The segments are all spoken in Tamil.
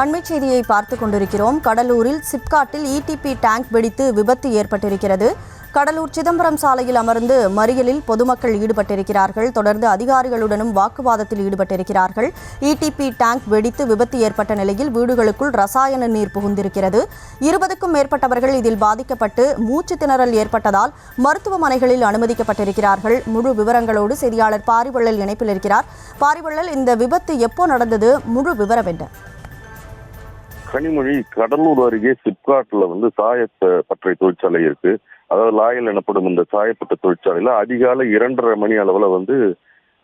அண்மைச் செய்தியை பார்த்துக் கொண்டிருக்கிறோம். கடலூரில் சிப்காட்டில் இடிபி டேங்க் வெடித்து விபத்து ஏற்பட்டிருக்கிறது. கடலூர் சிதம்பரம் சாலையில் அமர்ந்து மறியலில் பொதுமக்கள் ஈடுபட்டிருக்கிறார்கள். தொடர்ந்து அதிகாரிகளுடனும் வாக்குவாதத்தில் ஈடுபட்டிருக்கிறார்கள். இடிபி டேங்க் வெடித்து விபத்து ஏற்பட்ட நிலையில் வீடுகளுக்குள் ரசாயன நீர் புகுந்திருக்கிறது. 20க்கும் மேற்பட்டவர்கள் இதில் பாதிக்கப்பட்டு மூச்சு திணறல் ஏற்பட்டதால் மருத்துவமனைகளில் அனுமதிக்கப்பட்டிருக்கிறார்கள். முழு விவரங்களோடு செய்தியாளர் பாரிவள்ளல் இணைப்பில் இருக்கிறார். பாரிவள்ளல், இந்த விபத்து எப்போ நடந்தது? முழு விவரம் என்ன? கனிமொழி, கடலூர் அருகே சிப்காட்ல சாயப்பட்டறை தொழிற்சாலை இருக்கு. அதாவது லாயல் எனப்படும் இந்த சாயப்பட்ட தொழிற்சாலையில அதிகாலை 2:30 மணி அளவுல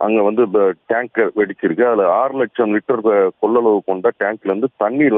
அங்க டேங்கர் வெடிச்சிருக்கு. அதுல 6 லட்சம் லிட்டர் கொள்ளளவு கொண்ட டேங்க்ல இருந்து தண்ணீர்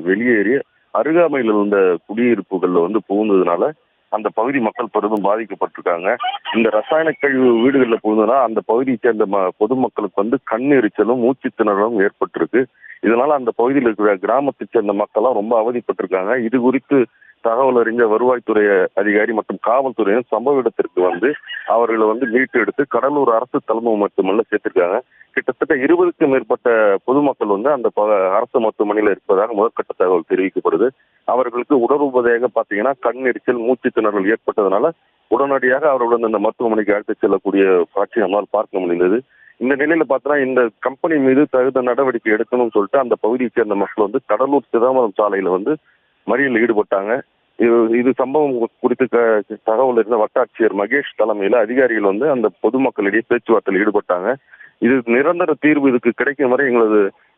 வெளியேறி அருகாமையில் இருந்த குடியிருப்புகள்ல புகுந்ததுனால அந்த பகுதி மக்கள் பெரிதும் பாதிக்கப்பட்டிருக்காங்க. இந்த ரசாயன கழிவு வீடுகளில் புகுந்ததுனா அந்த பகுதியை சேர்ந்த பொதுமக்களுக்கு கண் எரிச்சலும் மூச்சு திணறலும் ஏற்பட்டிருக்கு. இதனால அந்த பகுதியில் இருக்கிற கிராமத்தை சேர்ந்த மக்கள்லாம் ரொம்ப அவதிப்பட்டிருக்காங்க. இது குறித்து தகவல் அறிஞ்ச வருவாய்த்துறை அதிகாரி மற்றும் காவல்துறையினர் சம்பவ இடத்திற்கு அவர்களை மீட்டு எடுத்து கடலூர் அரசு தலைமை மருத்துவமனையில் சேர்த்திருக்காங்க. கிட்டத்தட்ட 20க்கும் மேற்பட்ட பொதுமக்கள் அந்த அரசு மருத்துவமனையில் இருப்பதாக முதற்கட்ட தகவல் தெரிவிக்கப்படுது. அவர்களுக்கு உடலுபதையாக பார்த்தீங்கன்னா கண் எரிச்சல், மூச்சு திணறல் ஏற்பட்டதுனால உடனடியாக அவர்களுடன் அந்த மருத்துவமனைக்கு அழைத்து செல்லக்கூடிய காட்சி நம்மால் பார்க்க முடிந்தது. இந்த நிலையில பார்த்தோன்னா இந்த கம்பெனி மீது தகுந்த நடவடிக்கை எடுக்கணும்னு சொல்லிட்டு அந்த பகுதியை சேர்ந்த மக்கள் கடலூர் சிதம்பரம் சாலையில மறியலில் ஈடுபட்டாங்க. இது சம்பவம் குறித்து தகவல் இருந்த வட்டாட்சியர் மகேஷ் தலைமையில அதிகாரிகள் அந்த பொதுமக்களிடையே பேச்சுவார்த்தையில் ஈடுபட்டாங்க. இது நிரந்தர தீர்வு இதுக்கு கிடைக்கும் வரை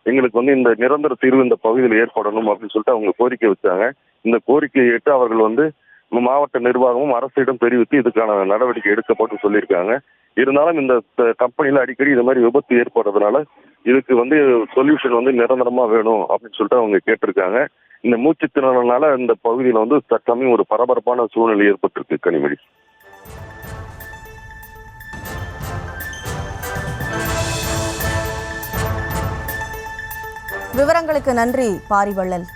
எங்களுக்கு இந்த நிரந்தர தீர்வு இந்த பகுதியில் ஏற்படணும் அப்படின்னு சொல்லிட்டு அவங்க கோரிக்கை வச்சாங்க. இந்த கோரிக்கையை ஏற்று அவர்கள் மாவட்ட நிர்வாகமும் அரசிடம் தெரிவித்து இதுக்கான நடவடிக்கை எடுக்கப்பட்டு சொல்லியிருக்காங்க. இருந்தாலும் இந்த கம்பெனியில அடிக்கடி இது மாதிரி விபத்து ஏற்படுறதுனால இதுக்கு சொல்யூஷன் நிரந்தரமா வேணும் அப்படின்னு சொல்லிட்டு அவங்க கேட்டிருக்காங்க. இந்த மூச்சு திணறல்னால இந்த பகுதியில தற்சமயம் ஒரு பரபரப்பான சூழ்நிலை ஏற்பட்டிருக்கு. கனிமொழி, விவரங்களுக்கு நன்றி பாரிவள்ளல்.